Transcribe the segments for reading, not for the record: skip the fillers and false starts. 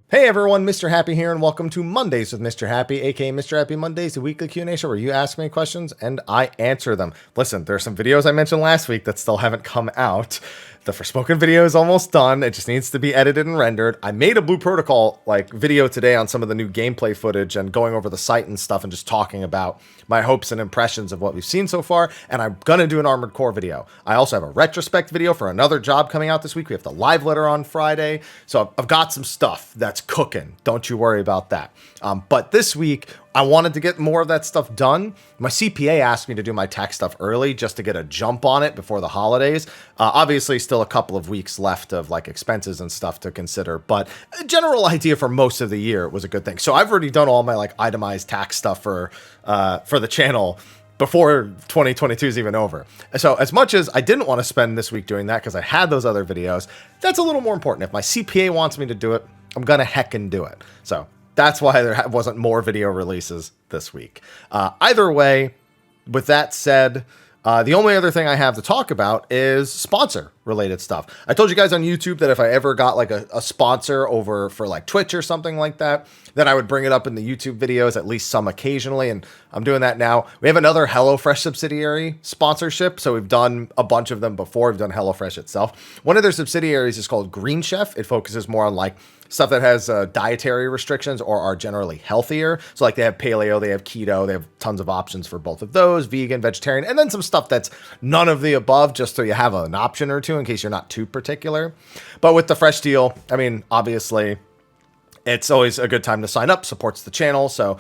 Hey everyone, Mr. Happy here, and welcome to Mondays with Mr. Happy, aka Mr. Happy Mondays, the weekly Q&A show where you ask me questions and I answer them. Listen, there's some videos I mentioned last week that still haven't come out. The Forspoken video is almost done. It just needs to be edited and rendered. I made a Blue Protocol video today on some of the new gameplay footage and going over the site and stuff and just talking about my hopes and impressions of what we've seen so far. And I'm gonna do an Armored Core video. I also have a retrospect video for another job coming out this week. We have the live letter on Friday. So I've got some stuff that's cooking. Don't you worry about that. But this week, I wanted to get more of that stuff done. My CPA asked me to do my tax stuff early just to get a jump on it before the holidays. Obviously, still a couple of weeks left of expenses and stuff to consider, but a general idea for most of the year was a good thing. So I've already done all my itemized tax stuff for the channel before 2022 is even over. So as much as I didn't want to spend this week doing that because I had those other videos, that's a little more important. If my CPA wants me to do it, I'm gonna heckin' do it. So that's why there wasn't more video releases this week. Either way, with that said, the only other thing I have to talk about is sponsor related stuff. I told you guys on YouTube that if I ever got a sponsor over for Twitch or something like that, then I would bring it up in the YouTube videos, at least some occasionally. And I'm doing that now. We have another HelloFresh subsidiary sponsorship. So we've done a bunch of them before. We've done HelloFresh itself. One of their subsidiaries is called Green Chef. It focuses more on stuff that has dietary restrictions or are generally healthier. So they have paleo, they have keto, they have tons of options for both of those, vegan, vegetarian, and then some stuff that's none of the above, just so you have an option or two in case you're not too particular. But with the fresh deal, I mean, obviously, it's always a good time to sign up, supports the channel. So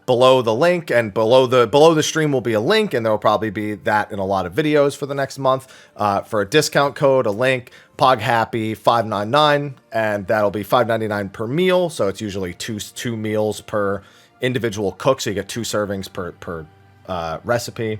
below the link and below the stream will be a link, and there will probably be that in a lot of videos for the next month. For a discount code, a link, PogHappy 599, and that'll be $5.99 per meal. So it's usually two meals per individual cook, so you get 2 servings per recipe.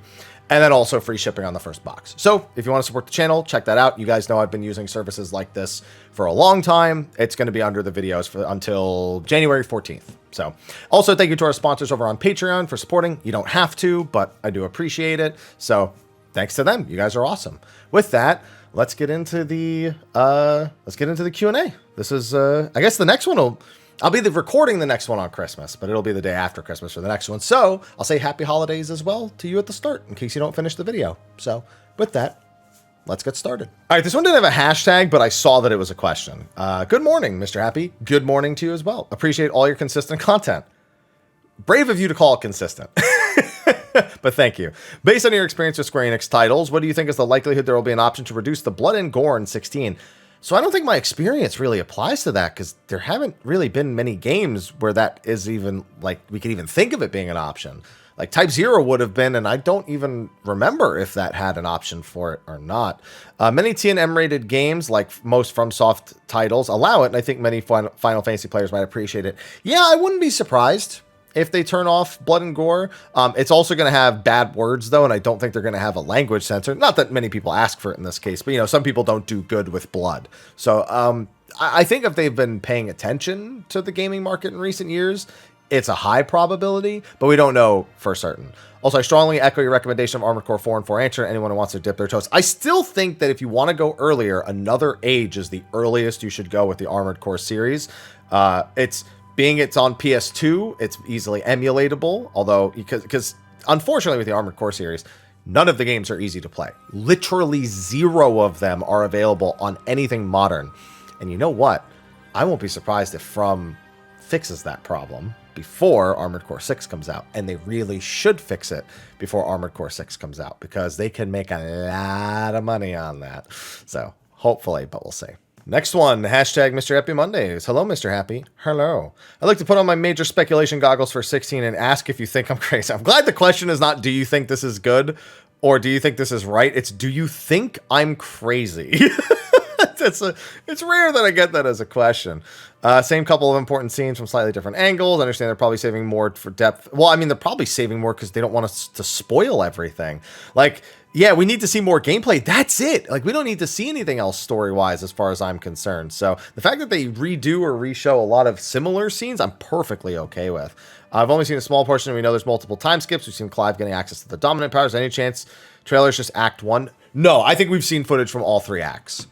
And then also free shipping on the first box. So if you want to support the channel, check that out. You guys know I've been using services like this for a long time. It's going to be under the videos until January 14th. So also thank you to our sponsors over on Patreon for supporting. You don't have to, but I do appreciate it. So thanks to them. You guys are awesome. With that, let's get into the Q&A. This is I guess the next one I'll be recording the next one on Christmas, but it'll be the day after Christmas for the next one. So I'll say happy holidays as well to you at the start in case you don't finish the video. So with that, let's get started. All right, this one didn't have a hashtag, but I saw that it was a question. Good morning, Mr. Happy. Good morning to you as well. Appreciate all your consistent content. Brave of you to call it consistent. But thank you. Based on your experience with Square Enix titles, what do you think is the likelihood there will be an option to reduce the blood and gore in 16? So I don't think my experience really applies to that because there haven't really been many games where that is even we could even think of it being an option. Type 0 would have been, and I don't even remember if that had an option for it or not. Many TNM rated games, like most FromSoft titles, allow it, and I think many Final Fantasy players might appreciate it. Yeah, I wouldn't be surprised if they turn off blood and gore. It's also going to have bad words, though, and I don't think they're going to have a language censor. Not that many people ask for it in this case, but, some people don't do good with blood. So I think if they've been paying attention to the gaming market in recent years, it's a high probability, but we don't know for certain. Also, I strongly echo your recommendation of Armored Core 4 and 4 Answer. Anyone who wants to dip their toes. I still think that if you want to go earlier, Another Age is the earliest you should go with the Armored Core series. It's on PS2, it's easily emulatable, although because unfortunately with the Armored Core series, none of the games are easy to play. Literally 0 of them are available on anything modern. And you know what? I won't be surprised if From fixes that problem before Armored Core 6 comes out. And they really should fix it before Armored Core 6 comes out because they can make a lot of money on that. So hopefully, but we'll see. Next one, hashtag Mr. Happy Mondays. Hello, Mr. Happy. Hello. I'd like to put on my major speculation goggles for 16 and ask if you think I'm crazy. I'm glad the question is not, do you think this is good? Or do you think this is right? It's, do you think I'm crazy? It's rare that I get that as a question. Same couple of important scenes from slightly different angles. I understand they're probably saving more for depth. Well, I mean, they're probably saving more because they don't want us to spoil everything. Yeah, we need to see more gameplay. That's it. We don't need to see anything else story-wise as far as I'm concerned. So the fact that they redo or reshow a lot of similar scenes, I'm perfectly okay with. I've only seen a small portion. We know there's multiple time skips. We've seen Clive getting access to the dominant powers. Any chance trailers just act 1? No, I think we've seen footage from all 3 acts.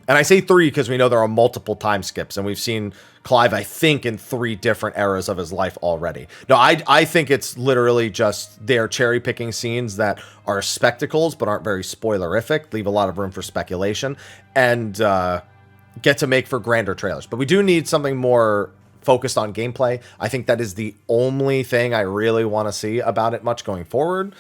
And I say 3 because we know there are multiple time skips, and we've seen Clive, I think, in 3 different eras of his life already. No, I think it's literally just they're cherry-picking scenes that are spectacles but aren't very spoilerific, leave a lot of room for speculation, and get to make for grander trailers. But we do need something more focused on gameplay. I think that is the only thing I really want to see about it much going forward.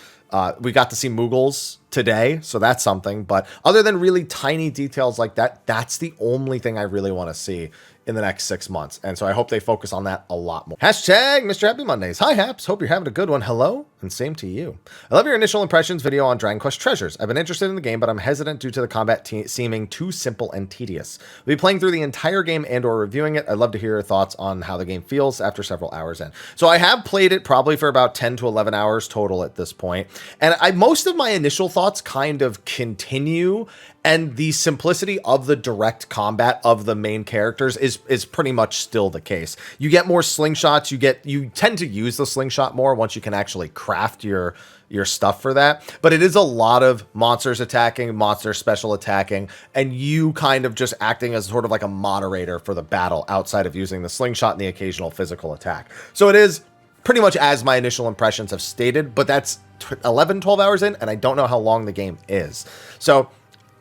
We got to see Moogles today, so that's something. But other than really tiny details like that, that's the only thing I really want to see in the next 6 months. And so I hope they focus on that a lot more. Hashtag Mr. Happy Mondays. Hi, Haps. Hope you're having a good one. Hello, and same to you. I love your initial impressions video on Dragon Quest Treasures. I've been interested in the game, but I'm hesitant due to the combat seeming too simple and tedious. We'll be playing through the entire game and or reviewing it. I'd love to hear your thoughts on how the game feels after several hours in. So I have played it probably for about 10 to 11 hours total at this point. And most of my initial thoughts kind of continue, and the simplicity of the direct combat of the main characters is pretty much still the case. You get more slingshots, you tend to use the slingshot more once you can actually craft your stuff for that. But it is a lot of monsters attacking, monsters special attacking, and you kind of just acting as sort of like a moderator for the battle outside of using the slingshot and the occasional physical attack. So it is pretty much as my initial impressions have stated, but that's 11, 12 hours in, and I don't know how long the game is. So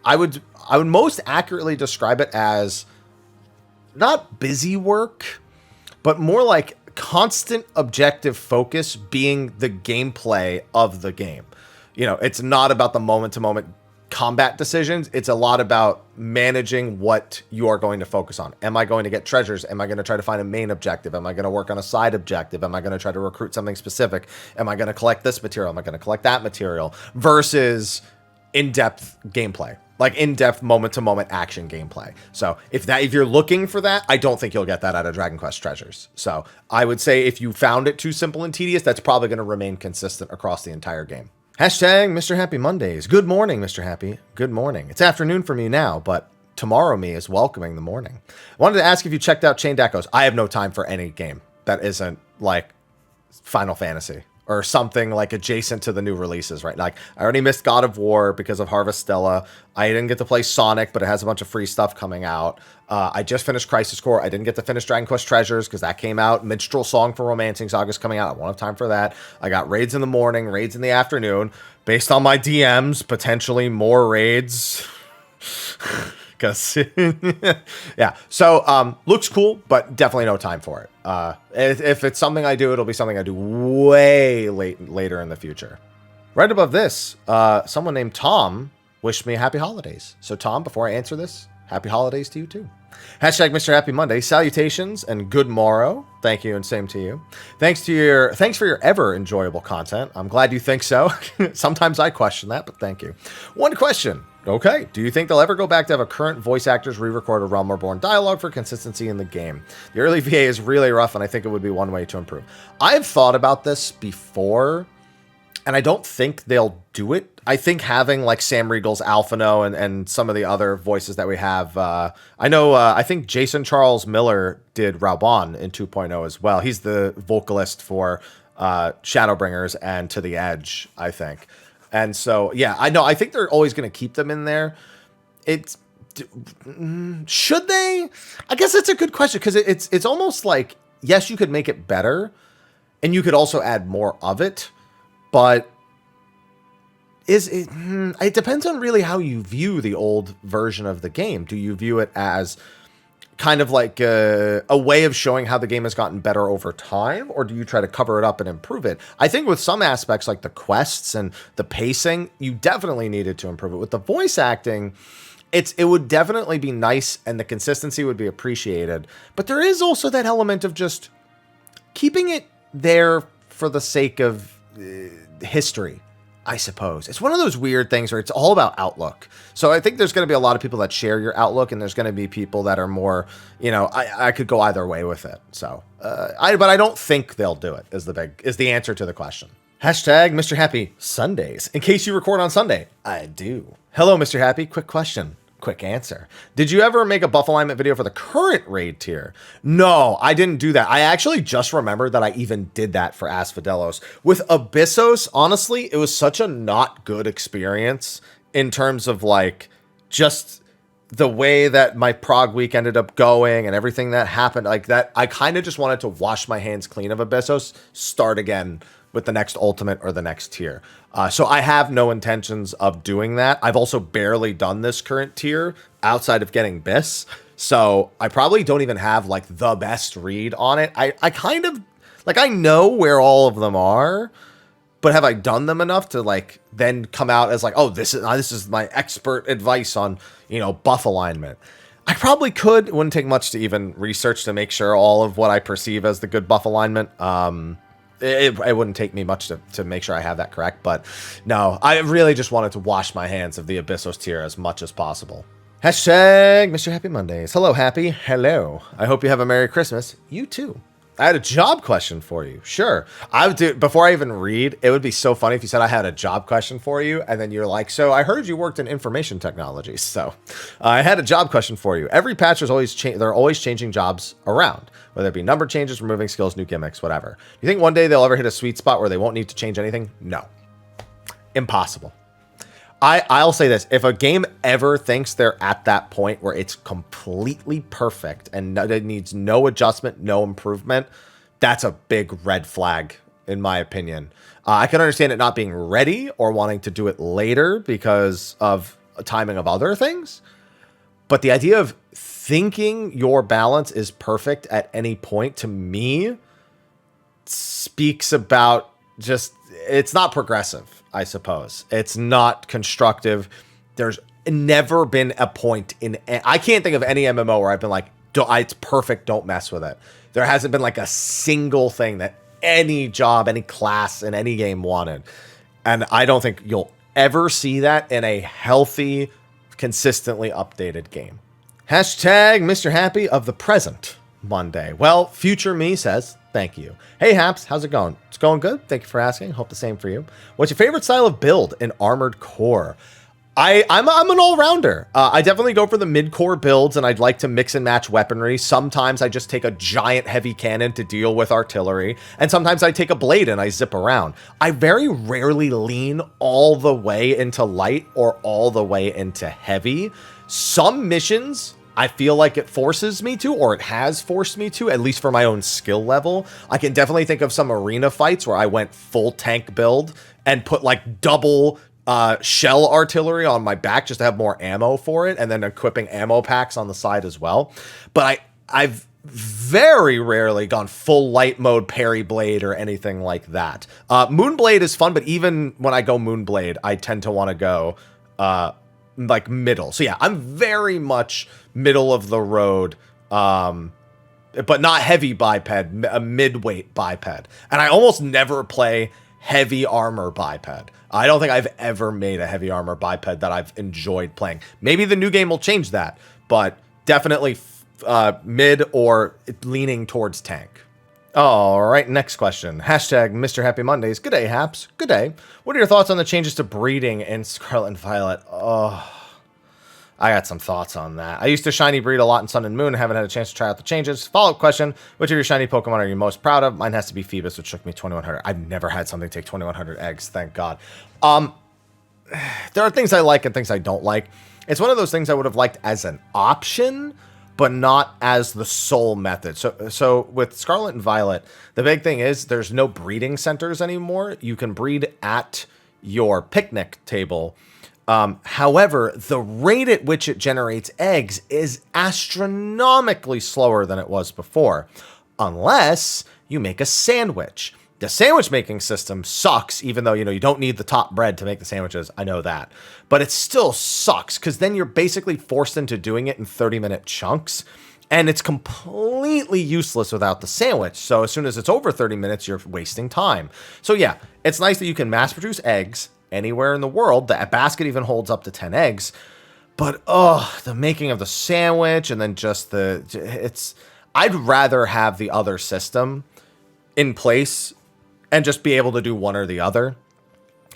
I would most accurately describe it as not busy work, but more like constant objective focus being the gameplay of the game. You know, it's not about the moment-to-moment combat decisions. It's a lot about managing what you are going to focus on. Am I going to get treasures? Am I going to try to find a main objective? Am I going to work on a side objective? Am I going to try to recruit something specific? Am I going to collect this material? Am I going to collect that material? Versus in-depth gameplay. Like in-depth moment-to-moment action gameplay. So if you're looking for that, I don't think you'll get that out of Dragon Quest Treasures. So I would say if you found it too simple and tedious, that's probably going to remain consistent across the entire game. Hashtag Mr. Happy Mondays. Good morning, Mr. Happy. Good morning. It's afternoon for me now, but tomorrow me is welcoming the morning. I wanted to ask if you checked out Chained Echoes. I have no time for any game that isn't like Final Fantasy or something like adjacent to the new releases, right? Like I already missed God of War because of Harvestella. I didn't get to play Sonic, but it has a bunch of free stuff coming out. I just finished Crisis Core. I didn't get to finish Dragon Quest Treasures because that came out. Minstrel Song for Romancing Saga's coming out. I won't have time for that. I got raids in the morning, raids in the afternoon. Based on my DMs, potentially more raids. Because, yeah. So, looks cool, but definitely no time for it. If it's something I do, it'll be something I do way later in the future. Right above this, someone named Tom wished me happy holidays. So, Tom, before I answer this, happy holidays to you too. Hashtag Mr. Happy Monday. Salutations and good morrow. Thank you and same to you. Thanks for your ever enjoyable content. I'm glad you think so. Sometimes I question that, but thank you. One question. Okay. Do you think they'll ever go back to have a current voice actors re-record a Realm Reborn dialogue for consistency in the game? The early VA is really rough, and I think it would be one way to improve. I've thought about this before, and I don't think they'll do it. I think having like Sam Riegel's Alphino and some of the other voices that we have, I think Jason Charles Miller did Raubon in 2.0 as well. He's the vocalist for Shadowbringers and To the Edge, I think. And so, yeah, I think they're always going to keep them in there. Should they? I guess that's a good question, because it's almost like, yes, you could make it better, and you could also add more of it, but it depends on really how you view the old version of the game. Do you view it as kind of like a way of showing how the game has gotten better over time, or do you try to cover it up and improve it? I think with some aspects like the quests and the pacing, you definitely needed to improve it. With the voice acting, it would definitely be nice and the consistency would be appreciated. But there is also that element of just keeping it there for the sake of history, I suppose. It's one of those weird things where it's all about outlook. So I think there's going to be a lot of people that share your outlook, and there's going to be people that are more, I could go either way with it. So, but I don't think they'll do it is the answer to the question. Hashtag Mr. Happy Sundays. In case you record on Sunday, I do. Hello, Mr. Happy. Quick question. Quick answer. Did you ever make a buff alignment video for the current raid tier? No, I didn't do that. I actually just remembered that I even did that for Asphodelos. With Abyssos, honestly, it was such a not good experience in terms of like just the way that my Prague week ended up going and everything that happened like that, I kind of just wanted to wash my hands clean of Abyssos, start again with the next ultimate or the next tier. So I have no intentions of doing that. I've also barely done this current tier outside of getting Bis. So I probably don't even have like the best read on it. I kind of like, I know where all of them are, but have I done them enough to like then come out as like, oh, this is my expert advice on, you know, buff alignment? I probably could. It wouldn't take much to even research to make sure all of what I perceive as the good buff alignment. It wouldn't take me much to make sure I have that correct. But no, I really just wanted to wash my hands of the Abyssos tier as much as possible. Hashtag Mr. Happy Mondays. Hello, Happy. Hello. I hope you have a Merry Christmas. You too. I had a job question for you. Sure. I would do, before I even read, it would be so funny if you said I had a job question for you, and then you're like, so I heard you worked in information technology. So I had a job question for you. Every patch is always they're always changing jobs around, whether it be number changes, removing skills, new gimmicks, whatever. You think one day they'll ever hit a sweet spot where they won't need to change anything? No. Impossible. I'll say this. If a game ever thinks they're at that point where it's completely perfect and it needs no adjustment, no improvement, that's a big red flag, in my opinion. I can understand it not being ready or wanting to do it later because of timing of other things. But the idea of thinking your balance is perfect at any point, to me, speaks about just, it's not progressive. I suppose it's not constructive. There's never been a point in, I can't think of any MMO where I've been like, it's perfect, don't mess with it. There hasn't been like a single thing that any job, any class in any game wanted. And I don't think you'll ever see that in a healthy, consistently updated game. Hashtag Mr. Happy of the present Monday. Well, future me says, thank you. Hey, Haps, how's it going? It's going good. Thank you for asking. Hope the same for you. What's your favorite style of build in Armored Core? I'm an all-rounder. I definitely go for the mid-core builds, and I'd like to mix and match weaponry. Sometimes I just take a giant heavy cannon to deal with artillery, and sometimes I take a blade and I zip around. I very rarely lean all the way into light or all the way into heavy. Some missions, I feel like it forces me to, or it has forced me to, at least for my own skill level. I can definitely think of some arena fights where I went full tank build and put like double shell artillery on my back just to have more ammo for it, and then equipping ammo packs on the side as well. But I've very rarely gone full light mode parry blade or anything like that. Moonblade is fun, but even when I go Moonblade, I tend to want to go like middle. So yeah, I'm very much middle of the road, but not heavy biped, a mid-weight biped. And I almost never play heavy armor biped. I don't think I've ever made a heavy armor biped that I've enjoyed playing. Maybe the new game will change that, but definitely mid or leaning towards tank. All right, next question. Hashtag Mr. Happy Mondays. Good day, Haps. Good day. What are your thoughts on the changes to breeding in Scarlet and Violet? Oh, I got some thoughts on that. I used to shiny breed a lot in Sun and Moon. Haven't had a chance to try out the changes. Follow-up question. Which of your shiny Pokemon are you most proud of? Mine has to be Phoebus, which took me 2,100. I've never had something take 2,100 eggs, thank God. There are things I like and things I don't like. It's one of those things I would have liked as an option, but not as the sole method. So with Scarlet and Violet, the big thing is there's no breeding centers anymore. You can breed at your picnic table. However, the rate at which it generates eggs is astronomically slower than it was before, unless you make a sandwich. The sandwich making system sucks, even though, you don't need the top bread to make the sandwiches. I know that. But it still sucks, because then you're basically forced into doing it in 30-minute chunks, and it's completely useless without the sandwich. So as soon as it's over 30 minutes, you're wasting time. So yeah, it's nice that you can mass produce eggs anywhere in the world. The basket even holds up to 10 eggs. But, the making of the sandwich and then just I'd rather have the other system in place and just be able to do one or the other.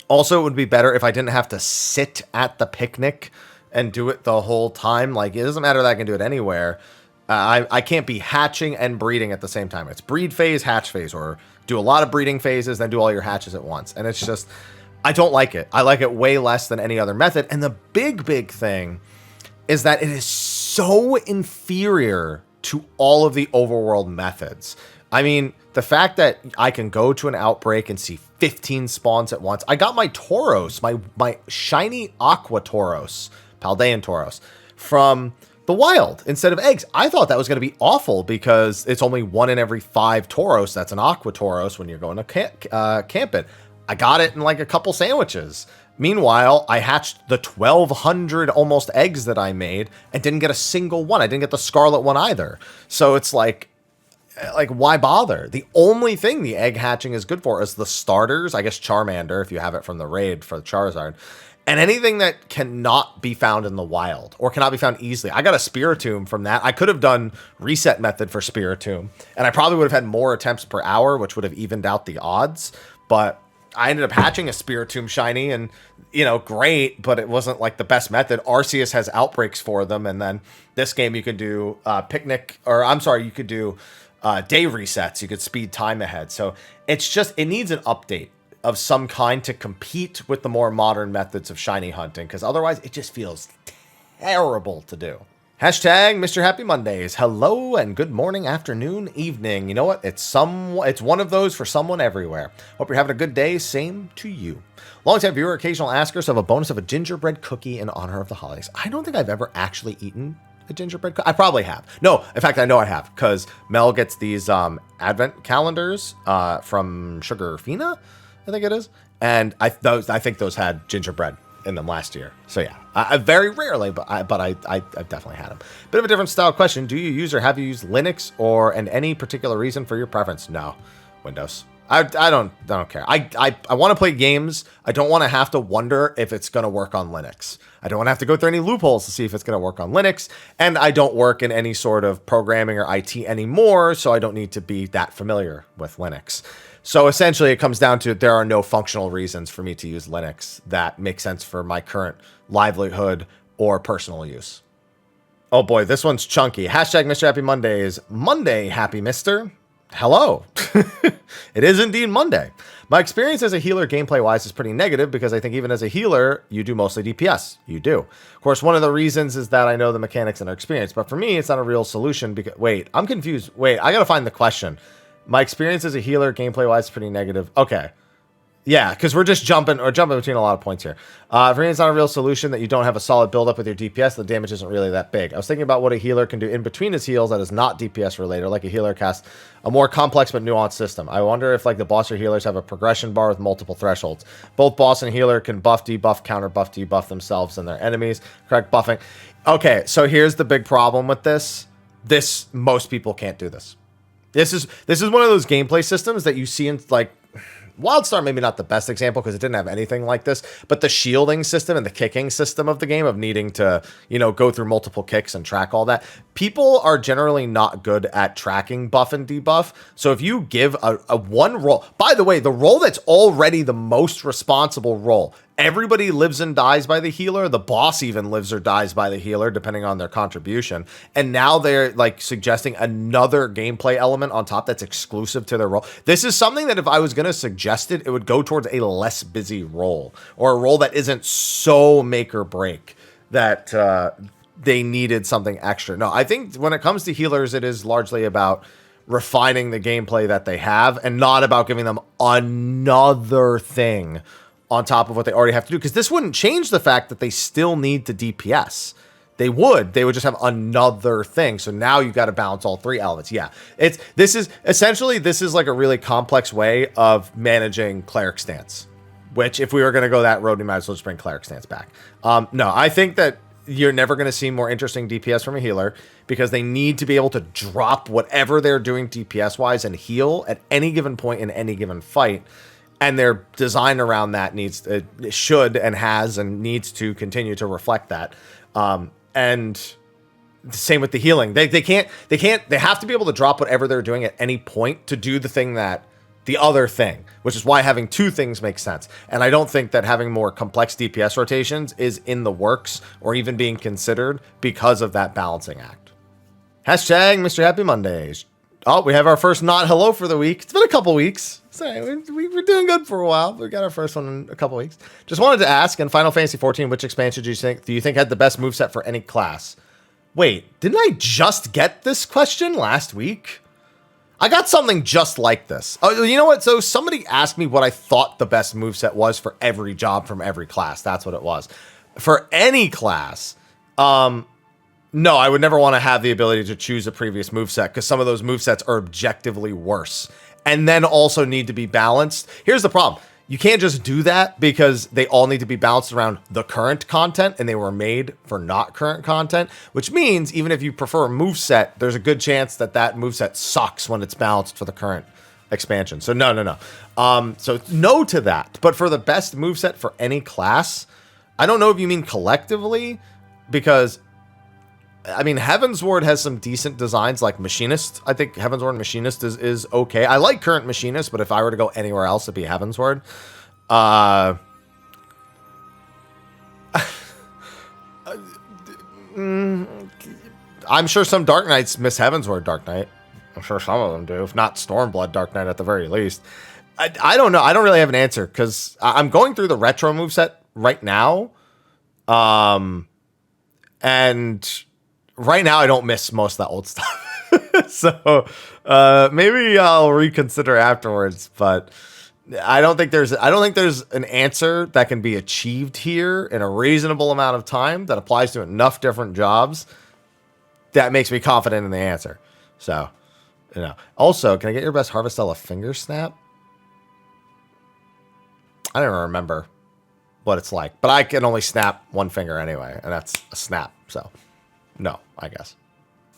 Also, it would be better if I didn't have to sit at the picnic and do it the whole time. Like, it doesn't matter that I can do it anywhere. I can't be hatching and breeding at the same time. It's breed phase, hatch phase, or do a lot of breeding phases, then do all your hatches at once. And it's just, I don't like it. I like it way less than any other method. And the big thing is that it is so inferior to all of the overworld methods. I mean, the fact that I can go to an outbreak and see 15 spawns at once. I got my Tauros, my shiny Aqua Tauros, Paldean Tauros, from the wild instead of eggs. I thought that was going to be awful because it's only 1 in every 5 Tauros. That's an Aqua Tauros when you're going to camp it. I got it in like a couple sandwiches. Meanwhile, I hatched the 1,200 almost eggs that I made and didn't get a single one. I didn't get the scarlet one either. So it's like, why bother? The only thing the egg hatching is good for is the starters. I guess Charmander, if you have it from the raid for the Charizard. And anything that cannot be found in the wild or cannot be found easily. I got a Spiritomb from that. I could have done reset method for Spiritomb. And I probably would have had more attempts per hour, which would have evened out the odds. But I ended up hatching a Spiritomb shiny and, you know, great, but it wasn't like the best method. Arceus has outbreaks for them. And then this game you could do you could do day resets. You could speed time ahead. So it's just, it needs an update of some kind to compete with the more modern methods of shiny hunting, because otherwise it just feels terrible to do. Hashtag Mr. Happy Mondays. Hello and good morning, afternoon, evening. You know what? It's one of those for someone everywhere. Hope you're having a good day. Same to you. Longtime viewer, occasional askers have a bonus of a gingerbread cookie in honor of the holidays. I don't think I've ever actually eaten a gingerbread cookie. I probably have. No, in fact, I know I have, because Mel gets these advent calendars from Sugarfina, I think it is. And I think those had gingerbread in them last year. So yeah, I very rarely, but I've definitely had them. Bit of a different style question. Do you use or have you used Linux and any particular reason for your preference? No, Windows. I don't care. I want to play games. I don't want to have to wonder if it's going to work on Linux. I don't want to have to go through any loopholes to see if it's going to work on Linux. And I don't work in any sort of programming or IT anymore, so I don't need to be that familiar with Linux. So essentially, it comes down to there are no functional reasons for me to use Linux that make sense for my current livelihood or personal use. Oh boy, this one's chunky. Hashtag Mr. Happy Mondays. Monday, happy mister. Hello. It is indeed Monday. My experience as a healer gameplay-wise is pretty negative because I think even as a healer, you do mostly DPS. You do. Of course, one of the reasons is that I know the mechanics and are experienced, but for me, it's not a real solution because... Wait, I'm confused. Wait, I gotta find the question. My experience as a healer gameplay-wise is pretty negative. Okay. Yeah, because we're just jumping between a lot of points here. For me, it's not a real solution that you don't have a solid build-up with your DPS. The damage isn't really that big. I was thinking about what a healer can do in between his heals that is not DPS related, like a healer casts a more complex but nuanced system. I wonder if like the boss or healers have a progression bar with multiple thresholds. Both boss and healer can buff, debuff, counter buff, debuff themselves and their enemies. Correct buffing. Okay, so here's the big problem with this. Most people can't do this. This is one of those gameplay systems that you see in like WildStar, maybe not the best example because it didn't have anything like this, but the shielding system and the kicking system of the game of needing to, go through multiple kicks and track all that. People are generally not good at tracking buff and debuff. So if you give a one roll, by the way, the roll that's already the most responsible roll, everybody lives and dies by the healer. The boss even lives or dies by the healer, depending on their contribution. And now they're like suggesting another gameplay element on top that's exclusive to their role. This is something that if I was going to suggest it, it would go towards a less busy role or a role that isn't so make or break that they needed something extra. No, I think when it comes to healers, it is largely about refining the gameplay that they have and not about giving them another thing on top of what they already have to do, because this wouldn't change the fact that they still need to DPS. They would just have another thing. So now you've got to balance all three elements. Yeah, this is like a really complex way of managing cleric stance, which if we were going to go that road, we might as well just bring cleric stance back. No, I think that you're never going to see more interesting DPS from a healer because they need to be able to drop whatever they're doing DPS wise and heal at any given point in any given fight. And their design around that should and has and needs to continue to reflect that. And the same with the healing. They have to be able to drop whatever they're doing at any point to do the other thing, which is why having two things makes sense. And I don't think that having more complex DPS rotations is in the works or even being considered because of that balancing act. Hashtag Mr. Happy Mondays. Oh, we have our first not hello for the week. It's been a couple weeks. So we're doing good for a while. We got our first one in a couple weeks. Just wanted to ask, in Final Fantasy 14, which expansion do you think had the best moveset for any class? Wait, didn't I just get this question last week? I got something just like this. Oh, you know what? So somebody asked me what I thought the best moveset was for every job from every class. That's what it was. For any class, no, I would never want to have the ability to choose a previous moveset because some of those movesets are objectively worse and then also need to be balanced. Here's the problem. You can't just do that because they all need to be balanced around the current content and they were made for not current content, which means even if you prefer a moveset, there's a good chance that that moveset sucks when it's balanced for the current expansion. So no. So no to that. But for the best moveset for any class, I don't know if you mean collectively, because I mean, Heavensward has some decent designs like Machinist. I think Heavensward and Machinist is okay. I like current Machinist, but if I were to go anywhere else, it'd be Heavensward. I'm sure some Dark Knights miss Heavensward Dark Knight. I'm sure some of them do, if not Stormblood Dark Knight at the very least. I don't know. I don't really have an answer because I'm going through the retro moveset right now. And right now I don't miss most of that old stuff. So maybe I'll reconsider afterwards, but I don't think there's an answer that can be achieved here in a reasonable amount of time that applies to enough different jobs that makes me confident in the answer. So, you know. Also, can I get your best Harvestella finger snap? I don't even remember what it's like, but I can only snap one finger anyway, and that's a snap. So, no, I guess.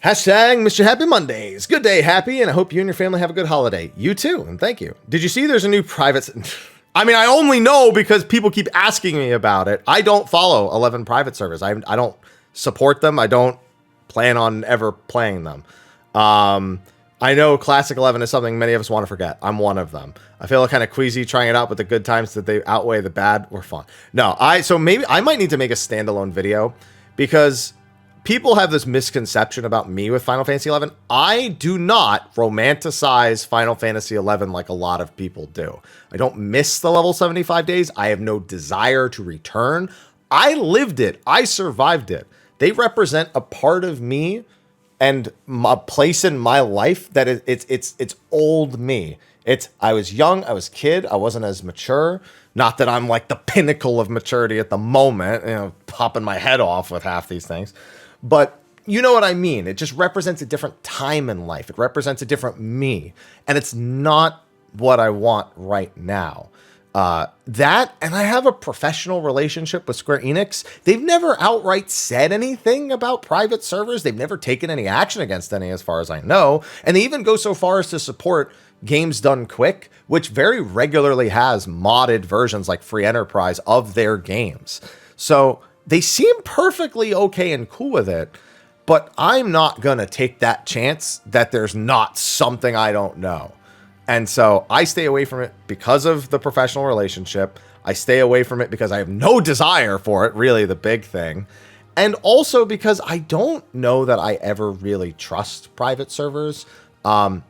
Hashtag Mr. Happy Mondays. Good day, Happy, and I hope you and your family have a good holiday. You too, and thank you. Did you see there's a new private... I mean, I only know because people keep asking me about it. I don't follow 11 private servers. I don't support them. I don't plan on ever playing them. I know Classic 11 is something many of us want to forget. I'm one of them. I feel kind of queasy trying it out, but the good times that they outweigh the bad were fun. No, so maybe I might need to make a standalone video because people have this misconception about me with Final Fantasy 11. I do not romanticize Final Fantasy 11 like a lot of people do. I don't miss the level 75 days. I have no desire to return. I lived it. I survived it. They represent a part of me and a place in my life that it's old me. I was young, I was kid, I wasn't as mature. Not that I'm like the pinnacle of maturity at the moment, you know, popping my head off with half these things. But you know what I mean? It just represents a different time in life. It represents a different me. And it's not what I want right now. That, and I have a professional relationship with Square Enix. They've never outright said anything about private servers. They've never taken any action against any as far as I know. And they even go so far as to support Games Done Quick, which very regularly has modded versions like Free Enterprise of their games. So they seem perfectly okay and cool with it, but I'm not going to take that chance that there's not something I don't know. And so I stay away from it because of the professional relationship. I stay away from it because I have no desire for it, really the big thing. And also because I don't know that I ever really trust private servers. I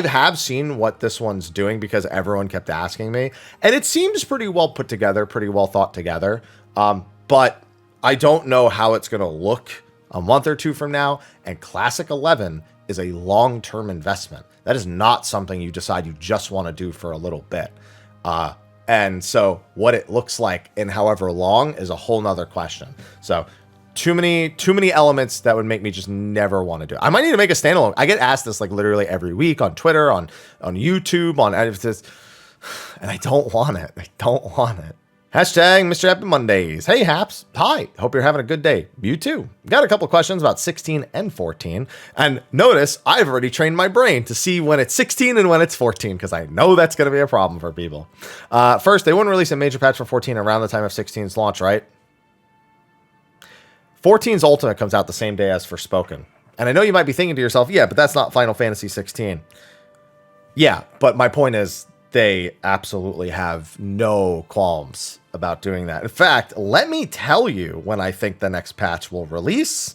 have seen what this one's doing because everyone kept asking me. And it seems pretty well put together, pretty well thought together. But I don't know how it's going to look a month or two from now. And Classic 11 is a long-term investment. That is not something you decide you just want to do for a little bit. And so what it looks like in however long is a whole nother question. So too many elements that would make me just never want to do it. I might need to make a standalone. I get asked this like literally every week on Twitter, on YouTube, and I don't want it. I don't want it. Hashtag Mr. Happy Mondays. Hey, Haps. Hi. Hope you're having a good day. You too. Got a couple questions about 16 and 14. And notice I've already trained my brain to see when it's 16 and when it's 14, because I know that's going to be a problem for people. First, they wouldn't release a major patch for 14 around the time of 16's launch, right? 14's Ultimate comes out the same day as Forspoken. And I know you might be thinking to yourself, yeah, but that's not Final Fantasy 16. Yeah, but my point is they absolutely have no qualms about doing that. In fact, let me tell you when I think the next patch will release,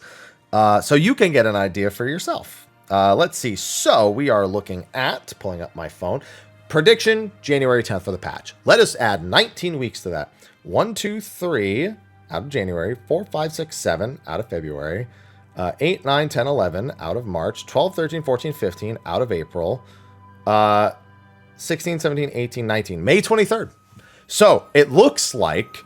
so you can get an idea for yourself. Let's see. So we are looking at, pulling up my phone, prediction January 10th for the patch. Let us add 19 weeks to that. 1, 2, 3 out of January, 4, 5, 6, 7 out of February, 8, 9, 10, 11 out of March, 12, 13, 14, 15 out of April, 16, 17, 18, 19, May 23rd. So it looks like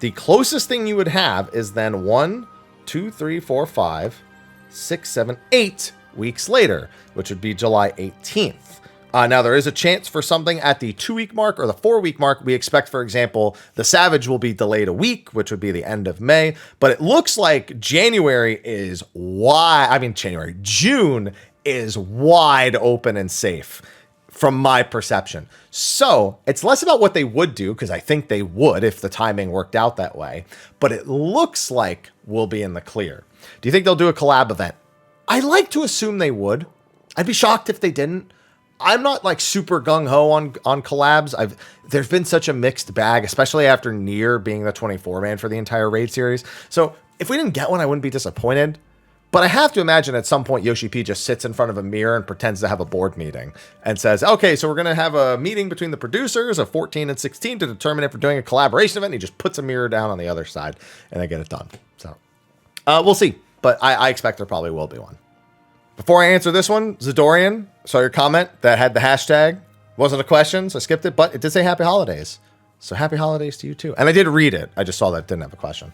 the closest thing you would have is then 1, 2, 3, 4, 5, 6, 7, 8 weeks later, which would be July 18th. Now, there is a chance for something at the 2-week mark or the 4-week mark. We expect, for example, the Savage will be delayed a week, which would be the end of May. But it looks like June is wide open and safe from my perception. So it's less about what they would do, because I think they would if the timing worked out that way. But it looks like we'll be in the clear. Do you think they'll do a collab event? I like to assume they would. I'd be shocked if they didn't. I'm not like super gung-ho on collabs. There's been such a mixed bag, especially after Nier being the 24-man for the entire Raid series. So if we didn't get one, I wouldn't be disappointed. But I have to imagine at some point Yoshi P just sits in front of a mirror and pretends to have a board meeting and says, okay, so we're going to have a meeting between the producers of 14 and 16 to determine if we're doing a collaboration event. And he just puts a mirror down on the other side and they get it done. So we'll see. But I expect there probably will be one. Before I answer this one, Zadorian, saw your comment that had the hashtag. Wasn't a question, so I skipped it, but it did say happy holidays. So happy holidays to you too. And I did read it. I just saw that it didn't have a question.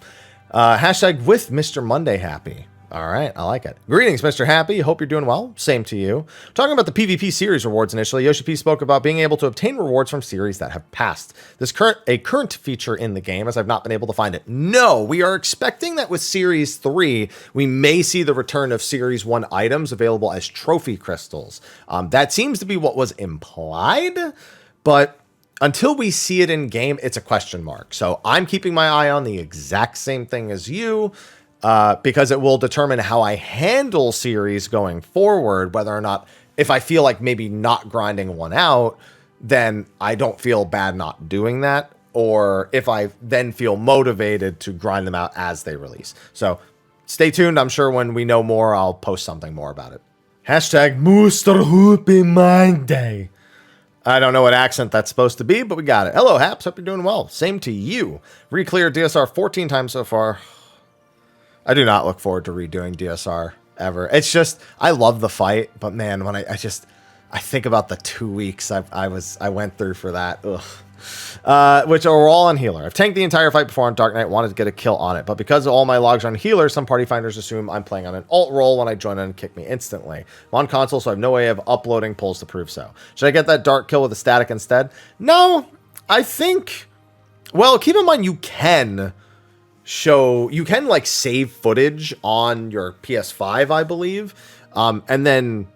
Hashtag with Mr. Monday Happy. All right, I like it. Greetings, Mr. Happy. Hope you're doing well. Same to you. Talking about the PvP series rewards initially, Yoshi P spoke about being able to obtain rewards from series that have passed. This a current feature in the game, as I've not been able to find it. No, we are expecting that with Series 3, we may see the return of Series 1 items available as trophy crystals. That seems to be what was implied, but until we see it in game, it's a question mark. So I'm keeping my eye on the exact same thing as you. Because it will determine how I handle series going forward, whether or not, if I feel like maybe not grinding one out, then I don't feel bad not doing that, or if I then feel motivated to grind them out as they release. So stay tuned. I'm sure when we know more, I'll post something more about it. Hashtag Mr. Happy Monday. I don't know what accent that's supposed to be, but we got it. Hello, Haps. Hope you're doing well. Same to you. Re-cleared DSR 14 times so far. I do not look forward to redoing DSR ever. It's just, I love the fight, but man, when I think about the 2 weeks I went through for that, which are all on healer. I've tanked the entire fight before on Dark Knight, wanted to get a kill on it, but because of all my logs on healer, some party finders assume I'm playing on an alt role when I join in and kick me instantly. I'm on console, so I have no way of uploading polls to prove so. Should I get that dark kill with a static instead? No, I think, well, keep in mind you can like save footage on your PS5, I believe. And then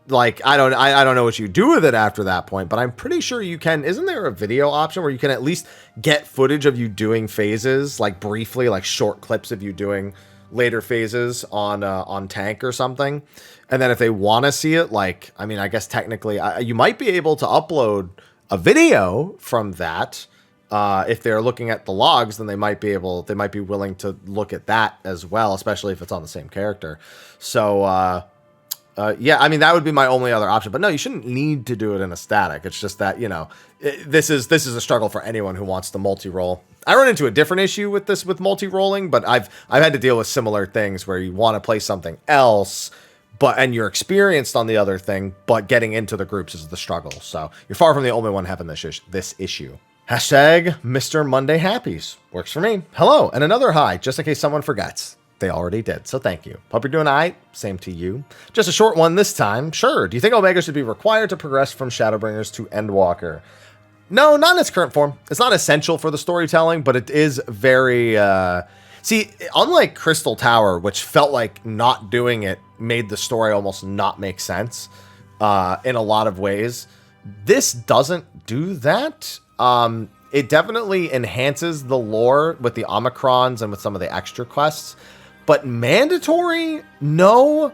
like, I don't know what you do with it after that point, but I'm pretty sure you can. Isn't there a video option where you can at least get footage of you doing phases, like briefly, like short clips of you doing later phases on tank or something? And then if they want to see it, like, I mean, I guess technically you might be able to upload a video from that. If they're looking at the logs, then they might be willing to look at that as well, especially if it's on the same character. So, yeah, I mean, that would be my only other option, but no, you shouldn't need to do it in a static. It's just that, you know, this is a struggle for anyone who wants to multi-roll. I run into a different issue with this, with multi-rolling, but I've had to deal with similar things where you want to play something else, and you're experienced on the other thing, but getting into the groups is the struggle. So you're far from the only one having this issue. Hashtag Mr. Monday Happies. Works for me. Hello, and another hi, just in case someone forgets. They already did, so thank you. Hope you're doing all right. Same to you. Just a short one this time. Sure. Do you think Omega should be required to progress from Shadowbringers to Endwalker? No, not in its current form. It's not essential for the storytelling, but it is very... See, unlike Crystal Tower, which felt like not doing it made the story almost not make sense in a lot of ways, this doesn't do that. It definitely enhances the lore with the Omicrons and with some of the extra quests, but mandatory? No,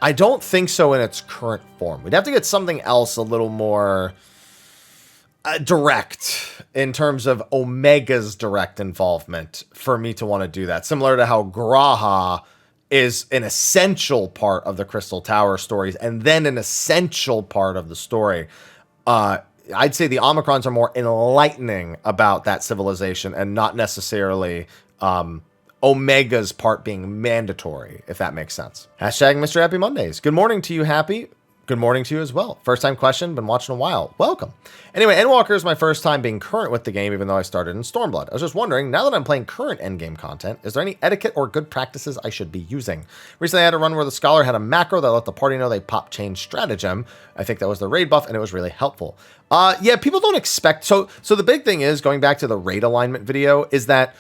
I don't think so in its current form. We'd have to get something else a little more direct in terms of Omega's direct involvement for me to want to do that. Similar to how Graha is an essential part of the Crystal Tower stories, and then an essential part of the story. I'd say the Omicrons are more enlightening about that civilization and not necessarily Omega's part being mandatory, if that makes sense. Hashtag Mr. Happy Mondays. Good morning to you, Happy. Good morning to you as well. First time question, been watching a while. Welcome. Anyway, Endwalker is my first time being current with the game, even though I started in Stormblood. I was just wondering, now that I'm playing current endgame content, is there any etiquette or good practices I should be using? Recently I had a run where the Scholar had a macro that let the party know they pop change stratagem. I think that was the raid buff, and it was really helpful. Yeah, people don't expect... So the big thing is, going back to the raid alignment video, is that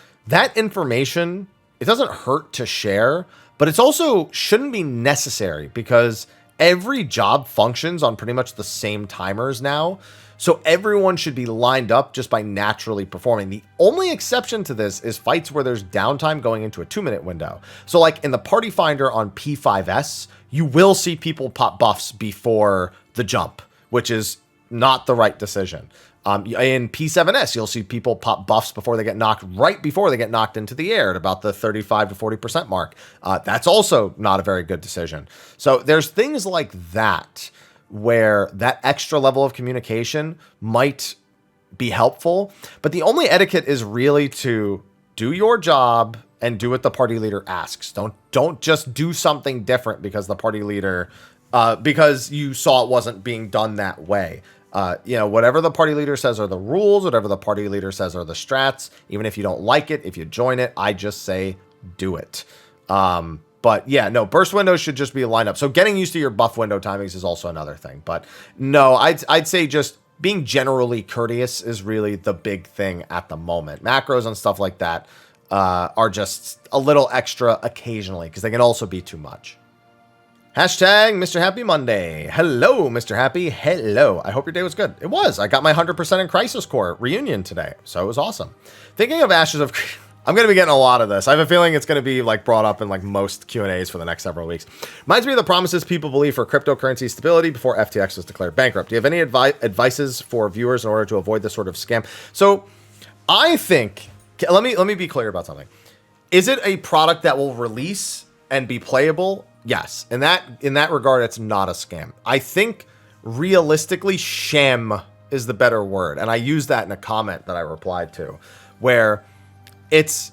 information, it doesn't hurt to share, but it's also shouldn't be necessary, because every job functions on pretty much the same timers now. So everyone should be lined up just by naturally performing. The only exception to this is fights where there's downtime going into a 2-minute window. So like in the Party Finder on P5S, you will see people pop buffs before the jump, which is not the right decision. In P7S, you'll see people pop buffs before they get knocked, right before they get knocked into the air at about the 35 to 40% mark. That's also not a very good decision. So there's things like that where that extra level of communication might be helpful. But the only etiquette is really to do your job and do what the party leader asks. Don't just do something different because the party leader, because you saw it wasn't being done that way. Whatever the party leader says are the rules, whatever the party leader says are the strats. Even if you don't like it, if you join it, I just say do it. But yeah, no, burst windows should just be lined up. So getting used to your buff window timings is also another thing. But no, I'd say just being generally courteous is really the big thing at the moment. Macros and stuff like that are just a little extra occasionally, because they can also be too much. Hashtag Mr. Happy Monday. Hello, Mr. Happy. Hello. I hope your day was good. It was. I got my 100% in Crisis Core reunion today, so it was awesome. Thinking of Ashes of... I'm going to be getting a lot of this. I have a feeling it's going to be like brought up in like most Q&As for the next several weeks. Reminds me of the promises people believe for cryptocurrency stability before FTX was declared bankrupt. Do you have any advices for viewers in order to avoid this sort of scam? So I think... Let me be clear about something. Is it a product that will release and be playable? Yes, in that regard, it's not a scam. I think realistically, sham is the better word, and I used that in a comment that I replied to, where it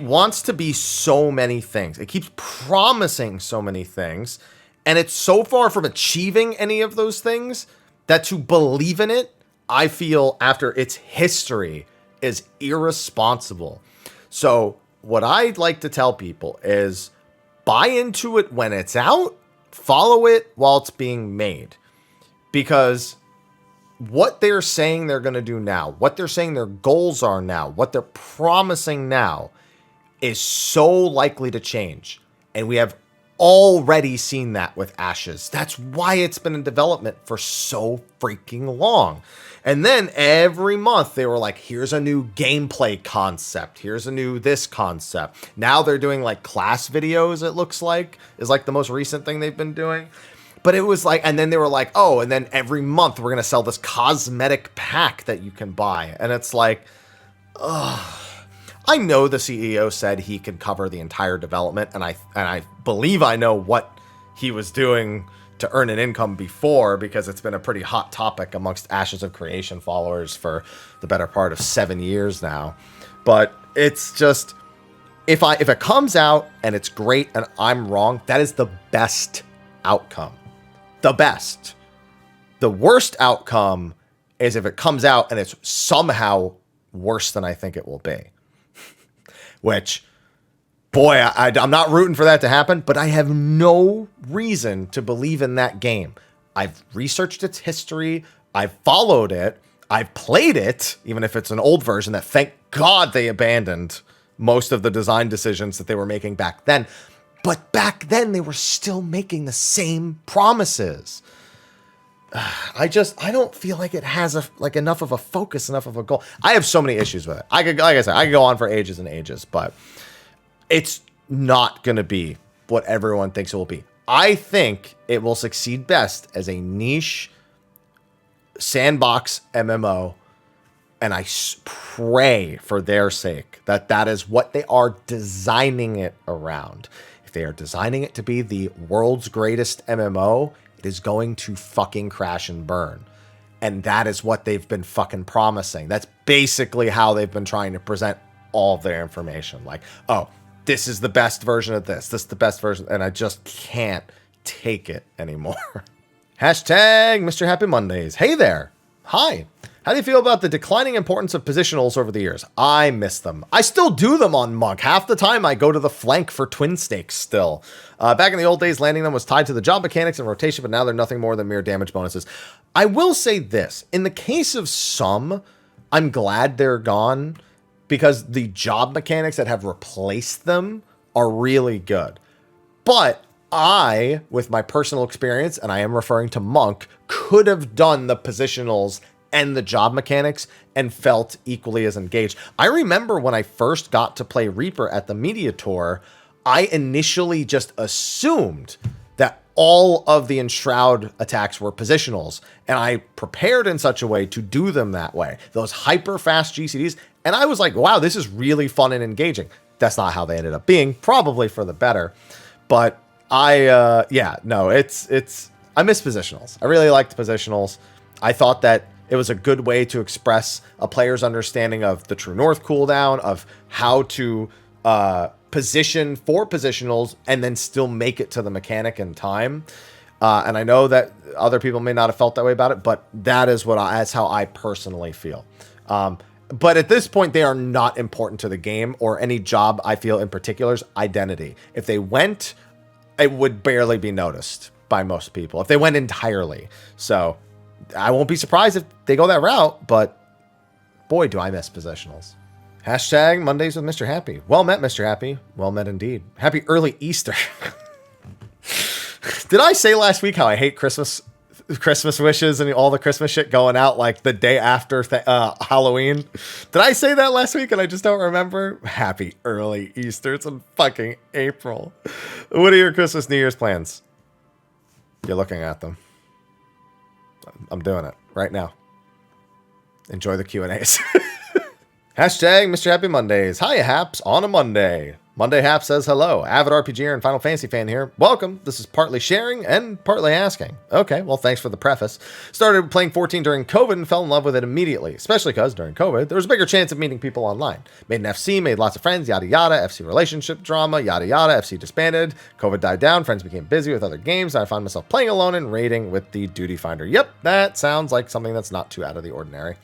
wants to be so many things. It keeps promising so many things, and it's so far from achieving any of those things that to believe in it, I feel after its history, is irresponsible. So what I'd like to tell people is, buy into it when it's out, follow it while it's being made. Because what they're saying they're going to do now, what they're saying their goals are now, what they're promising now is so likely to change. And we have already seen that with Ashes. That's why it's been in development for so freaking long. And then every month they were like, here's a new gameplay concept. Here's a new this concept. Now they're doing like class videos, it looks like, is like the most recent thing they've been doing. But it was like, and then they were like, oh, and then every month we're going to sell this cosmetic pack that you can buy. And it's like, ugh. I know the CEO said he could cover the entire development, and I believe I know what he was doing to earn an income before, because it's been a pretty hot topic amongst Ashes of Creation followers for the better part of 7 years now. But it's just, if it comes out and it's great and I'm wrong, that is the best outcome. The best. The worst outcome is if it comes out and it's somehow worse than I think it will be. Which, boy, I'm not rooting for that to happen, but I have no reason to believe in that game. I've researched its history. I've followed it. I've played it, even if it's an old version that, thank God, they abandoned most of the design decisions that they were making back then. But back then, they were still making the same promises. I don't feel like it has enough of a focus, enough of a goal. I have so many issues with it. Like I said, I could go on for ages and ages, but it's not going to be what everyone thinks it will be. I think it will succeed best as a niche sandbox MMO, and I pray for their sake that is what they are designing it around. If they are designing it to be the world's greatest MMO, it is going to fucking crash and burn. And that is what they've been fucking promising. That's basically how they've been trying to present all of their information. Like, oh, this is the best version of this. This is the best version. And I just can't take it anymore. Hashtag Mr. Happy Mondays. Hey there. Hi. How do you feel about the declining importance of positionals over the years? I miss them. I still do them on Monk. Half the time I go to the flank for twin stakes still. Back in the old days, landing them was tied to the job mechanics and rotation, but now they're nothing more than mere damage bonuses. I will say this. In the case of some, I'm glad they're gone because the job mechanics that have replaced them are really good. But I, with my personal experience, and I am referring to Monk, could have done the positionals and the job mechanics and felt equally as engaged. I remember when I first got to play Reaper at the media tour, I initially just assumed that all of the Enshroud attacks were positionals, and I prepared in such a way to do them that way. Those hyper fast GCDs, and I was like, wow, this is really fun and engaging. That's not how they ended up being, probably for the better. But I miss positionals. I really liked positionals. I thought that it was a good way to express a player's understanding of the True North cooldown, of how to position for positionals and then still make it to the mechanic in time. And I know that other people may not have felt that way about it, but that's how I personally feel. But at this point, they are not important to the game or any job, I feel, in particular's identity. If they went, it would barely be noticed by most people. If they went entirely. So I won't be surprised if they go that route, but boy, do I miss positionals. Hashtag Mondays with Mr. Happy. Well met, Mr. Happy. Well met indeed. Happy early Easter. Did I say last week how I hate Christmas wishes and all the Christmas shit going out like the day after Halloween? Did I say that last week and I just don't remember? Happy early Easter. It's in fucking April. What are your Christmas New Year's plans? You're looking at them. I'm doing it right now. Enjoy the Q&As. Hashtag Mr. Happy Mondays. Hiya, Haps, on a Monday. Monday Hap says hello. Avid RPGer and Final Fantasy fan here. Welcome. This is partly sharing and partly asking. Okay, well, thanks for the preface. Started playing 14 during COVID and fell in love with it immediately, especially because during COVID, there was a bigger chance of meeting people online. Made an FC, made lots of friends, yada yada, FC relationship drama, yada yada, FC disbanded, COVID died down, friends became busy with other games, and I found myself playing alone and raiding with the Duty Finder. Yep, that sounds like something that's not too out of the ordinary.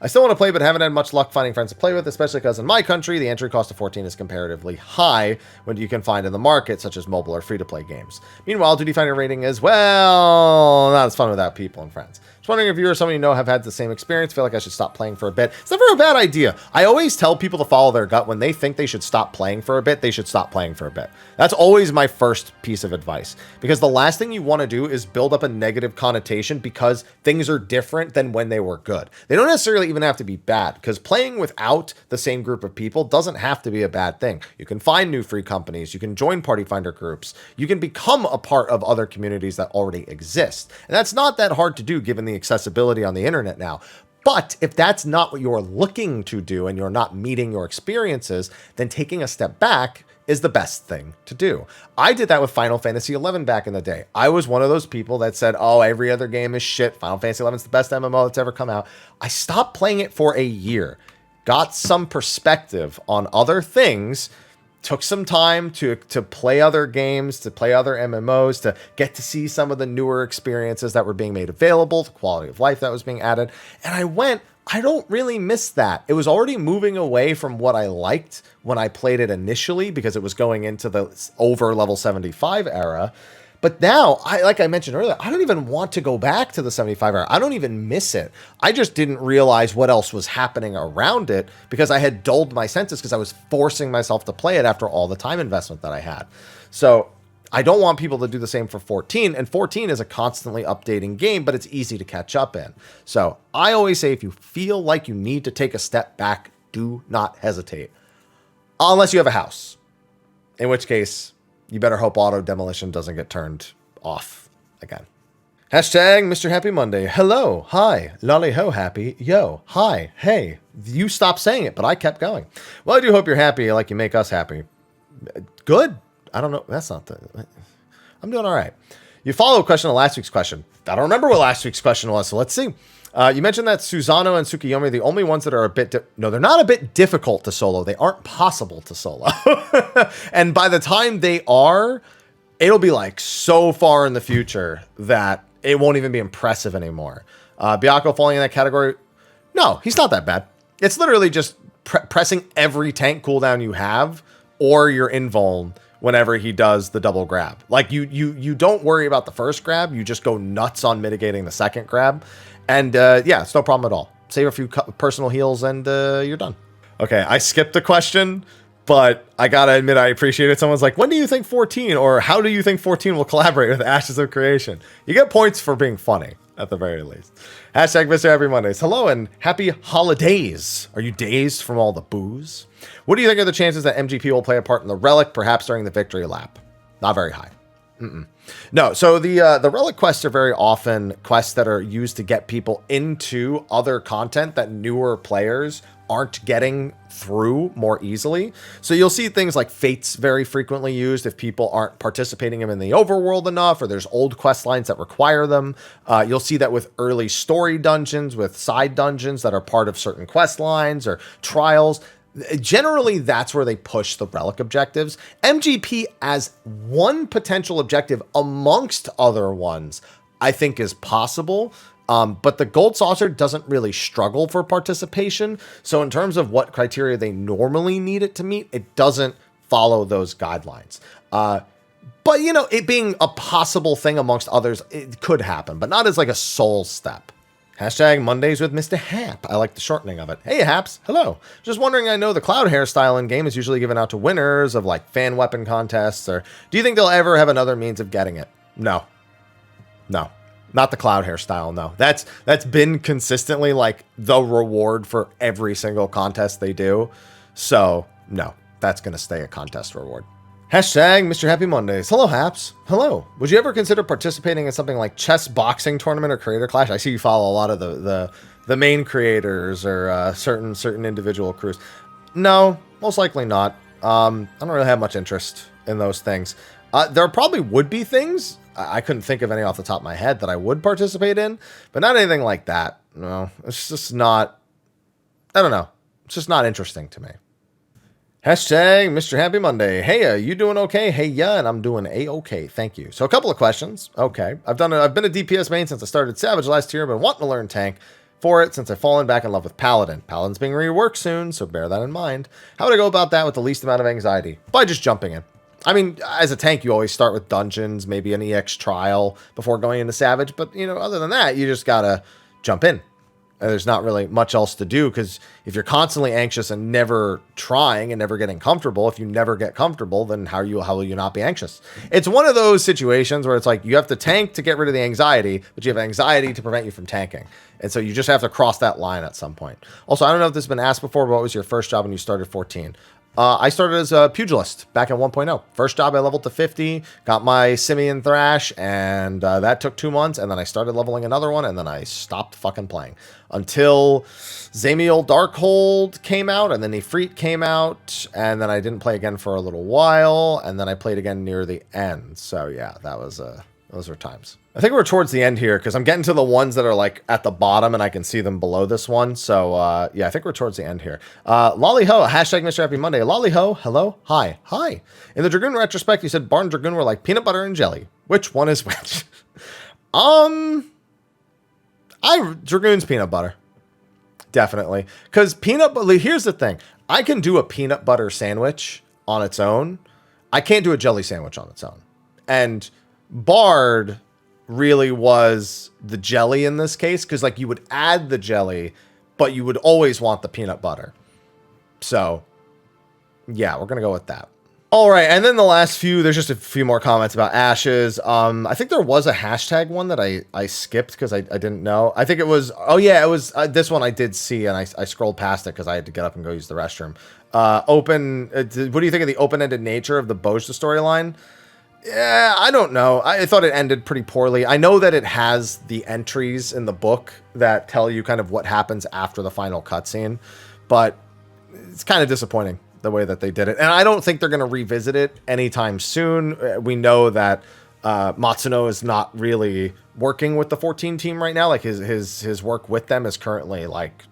I still want to play, but haven't had much luck finding friends to play with, especially because in my country, the entry cost of 14 is comparatively high when you can find in the market, such as mobile or free-to-play games. Meanwhile, Duty Finder rating is, well, not as fun without people and friends. Just wondering if you or someone you know have had the same experience. Feel like I should stop playing for a bit. It's never a bad idea. I always tell people to follow their gut. When they think they should stop playing for a bit, they should stop playing for a bit. That's always my first piece of advice. Because the last thing you want to do is build up a negative connotation because things are different than when they were good. They don't necessarily even have to be bad, because playing without the same group of people doesn't have to be a bad thing. You can find new free companies. You can join Party Finder groups. You can become a part of other communities that already exist. And that's not that hard to do given the accessibility on the internet now. But if that's not what you're looking to do and you're not meeting your experiences, then taking a step back is the best thing to do. I did that with Final Fantasy XI back in the day. I was one of those people that said, oh, every other game is shit. Final Fantasy XI is the best MMO that's ever come out. I stopped playing it for a year, got some perspective on other things, took some time to play other games, to play other MMOs, to get to see some of the newer experiences that were being made available, the quality of life that was being added. And I don't really miss that. It was already moving away from what I liked when I played it initially because it was going into the over level 75 era. But now, like I mentioned earlier, I don't even want to go back to the 75 era. I don't even miss it. I just didn't realize what else was happening around it because I had dulled my senses because I was forcing myself to play it after all the time investment that I had. So I don't want people to do the same for 14. And 14 is a constantly updating game, but it's easy to catch up in. So I always say if you feel like you need to take a step back, do not hesitate. Unless you have a house. In which case, you better hope auto demolition doesn't get turned off again. Hashtag Mr. Happy Monday. Hello. Hi. Lolly ho happy. Yo. Hi. Hey. You stopped saying it, but I kept going. Well, I do hope you're happy like you make us happy. Good. I don't know. That's not the... I'm doing all right. You follow a question on last week's question. I don't remember what last week's question was, so let's see. You mentioned that Susano and Tsukiyomi are the only ones that are a bit... No, they're not a bit difficult to solo. They aren't possible to solo. And by the time they are, it'll be like so far in the future that it won't even be impressive anymore. Byakko falling in that category? No, he's not that bad. It's literally just pressing every tank cooldown you have or your invuln whenever he does the double grab. Like you don't worry about the first grab. You just go nuts on mitigating the second grab. And yeah, it's no problem at all. Save a few personal heals and you're done. Okay, I skipped the question, but I gotta admit I appreciate it. Someone's like, when do you think 14 or how do you think 14 will collaborate with Ashes of Creation? You get points for being funny, at the very least. Hashtag Mr. Happy Mondays. Hello and happy holidays. Are you dazed from all the booze? What do you think are the chances that MGP will play a part in the Relic, perhaps during the victory lap? Not very high. No, so the Relic quests are very often quests that are used to get people into other content that newer players aren't getting through more easily. So you'll see things like Fates very frequently used if people aren't participating in the overworld enough, or there's old quest lines that require them. You'll see that with early story dungeons, with side dungeons that are part of certain quest lines or trials. Generally, that's where they push the Relic objectives. MGP as one potential objective amongst other ones, I think is possible. But the Gold Saucer doesn't really struggle for participation. So in terms of what criteria they normally need it to meet, it doesn't follow those guidelines. But, you know, it being a possible thing amongst others, it could happen, but not as like a soul step. Hashtag Mondays with Mr. Hap. I like the shortening of it. Hey, Haps. Hello. Just wondering, I know the cloud hairstyle in game is usually given out to winners of like fan weapon contests, or do you think they'll ever have another means of getting it? No. No. Not the cloud hairstyle, no. That's been consistently like the reward for every single contest they do. So, no. That's going to stay a contest reward. Hashtag Mr. Happy Mondays. Hello, Haps. Hello. Would you ever consider participating in something like chess boxing tournament or creator clash? I see you follow a lot of the main creators or certain individual crews. No, most likely not. I don't really have much interest in those things. There probably would be things. I couldn't think of any off the top of my head that I would participate in, but not anything like that. No, it's just not, I don't know. It's just not interesting to me. Hashtag Mr. Happy Monday. Hey, you doing okay? Hey, yeah, and I'm doing A-okay. Thank you. So a couple of questions. Okay. I've been a DPS main since I started Savage last year, but wanting to learn tank for it since I've fallen back in love with Paladin. Paladin's being reworked soon, so bear that in mind. How would I go about that with the least amount of anxiety? By just jumping in. I mean, as a tank, you always start with dungeons, maybe an EX trial before going into Savage. But, you know, other than that, you just got to jump in. There's not really much else to do, because if you're constantly anxious and never trying and never getting comfortable, if you never get comfortable, then how will you not be anxious? It's one of those situations where it's like you have to tank to get rid of the anxiety, but you have anxiety to prevent you from tanking. And so you just have to cross that line at some point. Also, I don't know if this has been asked before, but what was your first job when you started 14? I started as a pugilist back in 1.0. First job, I leveled to 50, got my Simian Thrash, and that took 2 months, and then I started leveling another one, and then I stopped fucking playing. Until Zamiel Darkhold came out, and then Ifrit came out, and then I didn't play again for a little while, and then I played again near the end. So yeah, that was those were times. I think we're towards the end here, because I'm getting to the ones that are like at the bottom and I can see them below this one. So yeah, I think we're towards the end here. Lollyho, hashtag Mr. Happy Monday. Lollyho, hello, hi, hi. In the Dragoon retrospect, you said Bar and Dragoon were like peanut butter and jelly. Which one is which? Dragoon's peanut butter. Definitely. Because peanut butter, here's the thing. I can do a peanut butter sandwich on its own. I can't do a jelly sandwich on its own. And Bard really was the jelly in this case, because like you would add the jelly, but you would always want the peanut butter. So yeah, we're gonna go with that. All right, and then the last few, there's just a few more comments about Ashes. I think there was a hashtag one that I skipped because I didn't know. I think it was, oh yeah, it was this one I did see, and I scrolled past it because I had to get up and go use the restroom. What do you think of the open-ended nature of the Bojta storyline? Yeah, I don't know. I thought it ended pretty poorly. I know that it has the entries in the book that tell you kind of what happens after the final cutscene, but it's kind of disappointing the way that they did it. And I don't think they're going to revisit it anytime soon. We know that Matsuno is not really working with the 14 team right now. Like his work with them is currently like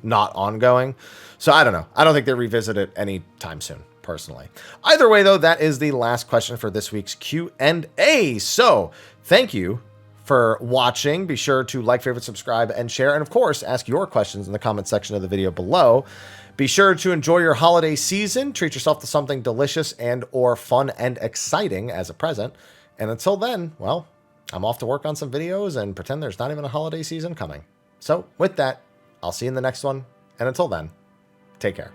not ongoing. So I don't know. I don't think they revisit it anytime soon, personally. Either way, though, that is the last question for this week's Q&A. So thank you for watching. Be sure to like, favorite, subscribe, and share. And of course, ask your questions in the comment section of the video below. Be sure to enjoy your holiday season. Treat yourself to something delicious and or fun and exciting as a present. And until then, well, I'm off to work on some videos and pretend there's not even a holiday season coming. So with that, I'll see you in the next one. And until then, take care.